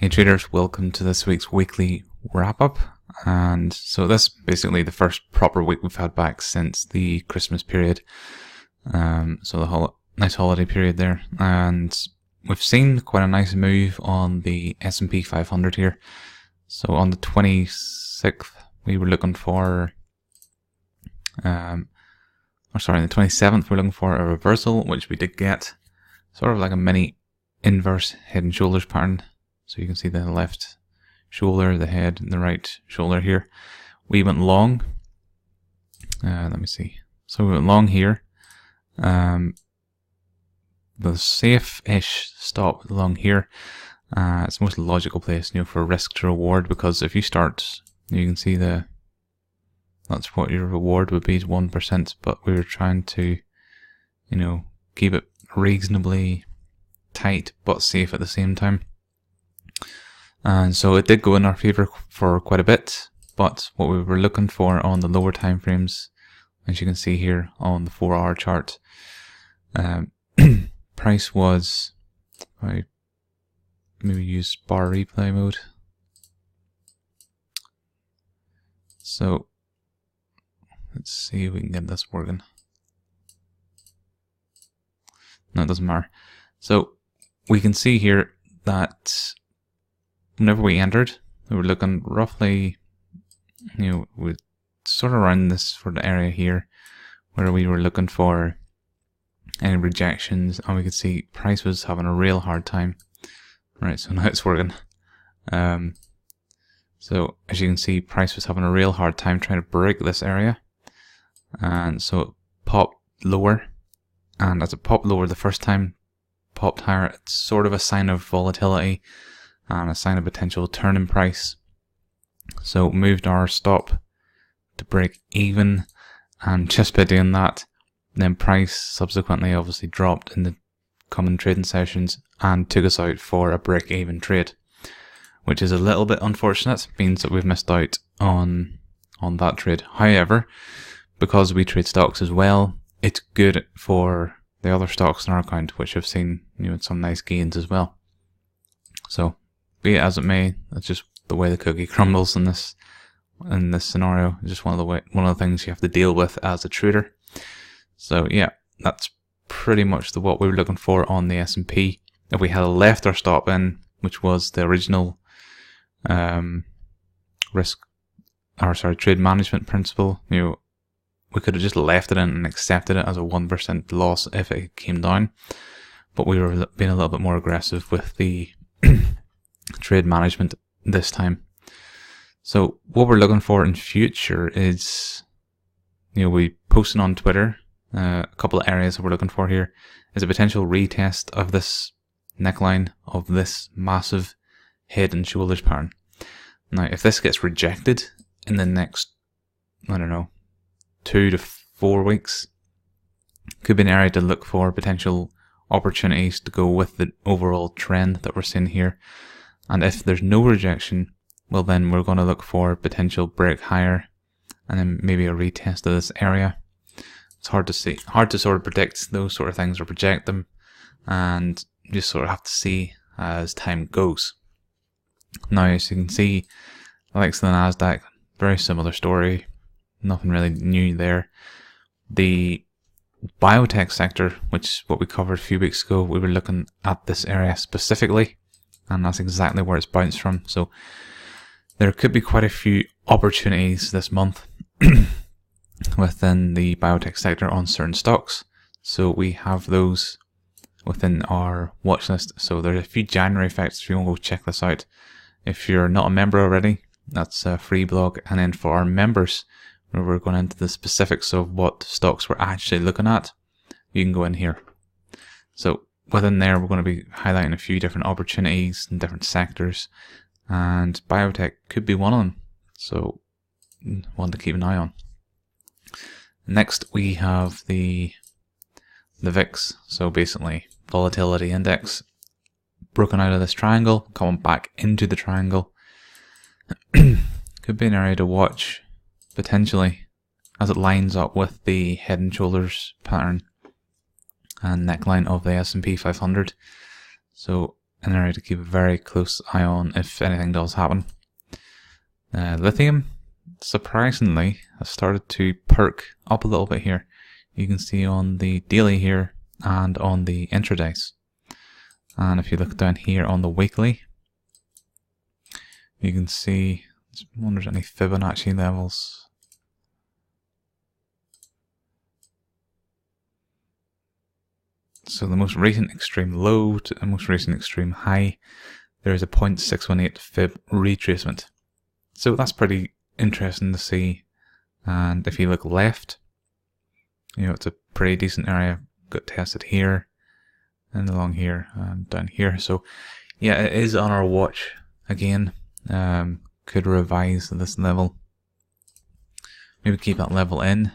Hey traders, welcome to this week's weekly wrap up. And so this is basically the first proper week we've had back since the Christmas period. So the nice holiday period there. And we've seen quite a nice move on the S&P 500 here. So on the 26th, we were looking for, on the 27th, we're looking for a reversal, which we did get. Sort of like a mini inverse head and shoulders pattern. So you can see the left shoulder, the head, and the right shoulder here. We went long. Let me see. So we went long here. The safe-ish stop along here. It's the most logical place, for risk to reward, because if you start, you can see that's what your reward would be, is 1%. But we were trying to, keep it reasonably tight but safe at the same time. And so it did go in our favor for quite a bit, but what we were looking for on the lower time frames, as you can see here on the 4-hour chart, price was, I maybe use bar replay mode. So let's see if we can get this working. No, it doesn't matter. So we can see here that whenever we entered, we were looking roughly, with sort of around this sort of area here, where we were looking for any rejections, and we could see price was having a real hard time. Right, so now it's working. So as you can see, price was having a real hard time trying to break this area, and so it popped lower. And as it popped lower the first time, popped higher, it's sort of a sign of volatility and a sign of potential turn in price. So moved our stop to break even, and just by doing that, then price subsequently obviously dropped in the common trading sessions and took us out for a break even trade, which is a little bit unfortunate. It means that we've missed out on that trade. However, because we trade stocks as well, it's good for the other stocks in our account, which have seen some nice gains as well. So be it as it may, that's just the way the cookie crumbles in this scenario. It's just one of the things you have to deal with as a trader. So yeah, that's pretty much what we were looking for on the S&P. If we had left our stop in, which was the original trade management principle, we could have just left it in and accepted it as a 1% loss if it came down. But we were being a little bit more aggressive with the trade management this time. So what we're looking for in future is, we posted on Twitter a couple of areas that we're looking for here is a potential retest of this neckline of this massive head and shoulders pattern. Now, if this gets rejected in the next, 2 to 4 weeks, could be an area to look for potential opportunities to go with the overall trend that we're seeing here. And if there's no rejection, well, then we're going to look for potential break higher and then maybe a retest of this area. It's hard to sort of predict those sort of things or project them, and you just sort of have to see as time goes. Now, as you can see, like the Nasdaq, very similar story. Nothing really new there. The biotech sector, which is what we covered a few weeks ago, we were looking at this area specifically, and that's exactly where it's bounced from. So there could be quite a few opportunities this month within the biotech sector on certain stocks. So we have those within our watch list. So there's a few January effects if you want to go check this out. If you're not a member already, that's a free blog. And then for our members, where we're going into the specifics of what stocks we're actually looking at, you can go in here. So within there, we're going to be highlighting a few different opportunities in different sectors, and biotech could be one of them. So one to keep an eye on. Next, we have the VIX. So basically, volatility index broken out of this triangle, coming back into the triangle. Could be an area to watch potentially as it lines up with the head and shoulders pattern and neckline of the S&P 500. So an area to keep a very close eye on if anything does happen. Lithium, surprisingly, has started to perk up a little bit here. You can see on the daily here and on the intradays. And if you look down here on the weekly, you can see, I wonder if there's any Fibonacci levels. So the most recent extreme low to the most recent extreme high, there is a 0.618 fib retracement. So that's pretty interesting to see. And if you look left, you know, it's a pretty decent area. Got tested here and along here and down here. So yeah, it is on our watch again. Could revise this level. Maybe keep that level in.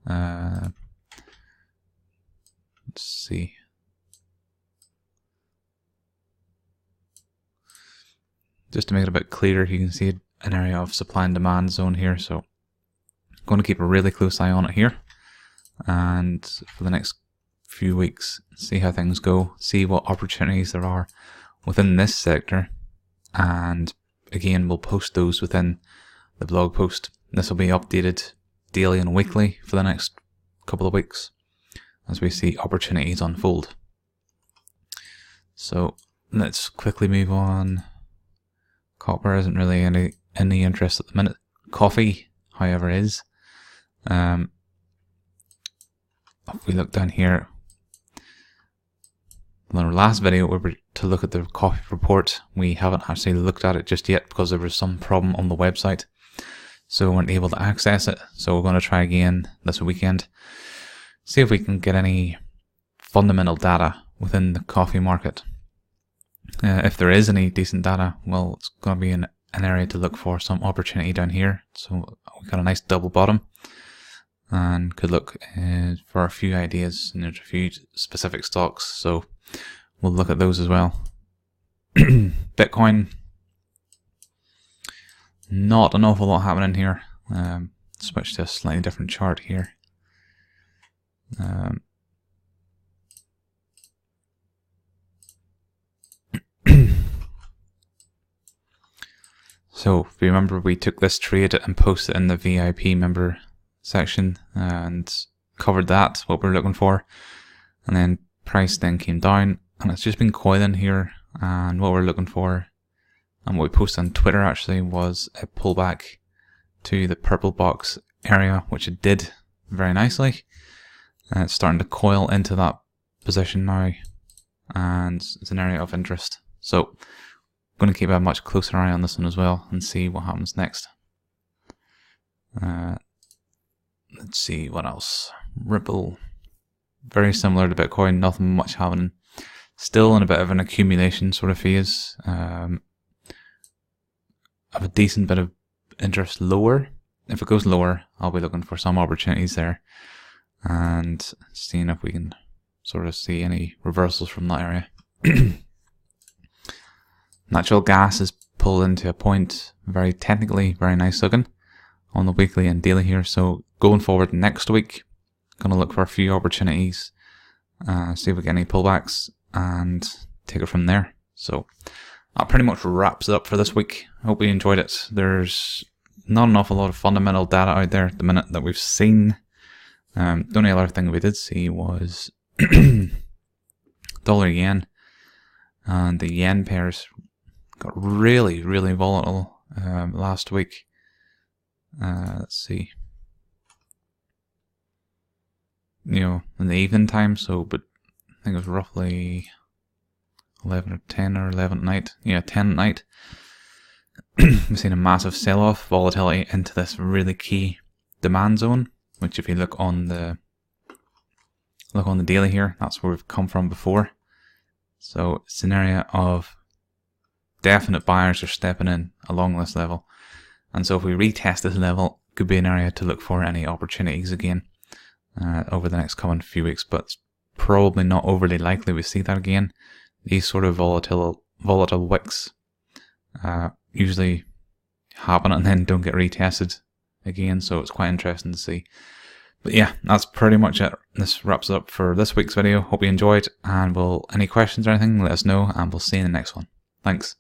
Let's see. Just to make it a bit clearer, you can see an area of supply and demand zone here. So I'm going to keep a really close eye on it here. And for the next few weeks, see how things go, see what opportunities there are within this sector. And again, we'll post those within the blog post. This will be updated daily and weekly for the next couple of weeks as we see opportunities unfold. So let's quickly move on. Copper isn't really any interest at the minute. Coffee, however, is. If we look down here, in our last video we were to look at the coffee report. We haven't actually looked at it just yet because there was some problem on the website, so we weren't able to access it. So we're going to try again this weekend, see if we can get any fundamental data within the coffee market. If there is any decent data, well, it's going to be an area to look for some opportunity down here. So we've got a nice double bottom and could look for a few ideas, and there's a few specific stocks, so we'll look at those as well. Bitcoin, not an awful lot happening here. Switch to a slightly different chart here. So if you remember, we took this trade and posted it in the VIP member section and covered that, what we're looking for, and then price then came down and it's just been coiling here, and what we're looking for and what we posted on Twitter actually was a pullback to the purple box area, which it did very nicely. It's starting to coil into that position now, and it's an area of interest. So I'm going to keep a much closer eye on this one as well and see what happens next. Let's see what else. Ripple, very similar to Bitcoin, nothing much happening. Still in a bit of an accumulation sort of phase. Have a decent bit of interest lower. If it goes lower, I'll be looking for some opportunities there and seeing if we can sort of see any reversals from that area. Natural gas is pulled into a point, very technically, very nice looking on the weekly and daily here. So going forward next week, going to look for a few opportunities, see if we get any pullbacks and take it from there. So that pretty much wraps it up for this week. I hope you enjoyed it. There's not an awful lot of fundamental data out there at the minute that we've seen. The only other thing we did see was dollar yen, and the yen pairs got really volatile last week. Let's see, you know, in the evening time. So, but I think it was roughly 11 or 10 or 11 at night. Yeah, 10 at night. We've seen a massive sell-off, volatility into this really key demand zone, which if you look on the daily here, that's where we've come from before. So it's an area of definite buyers are stepping in along this level. And so if we retest this level, it could be an area to look for any opportunities again over the next coming few weeks, but it's probably not overly likely we see that again. These sort of volatile wicks usually happen and then don't get retested again, so it's quite interesting to see. But yeah, that's pretty much it. This wraps it up for this week's video. Hope you enjoyed, and any questions or anything, let us know, and we'll see you in the next one. Thanks.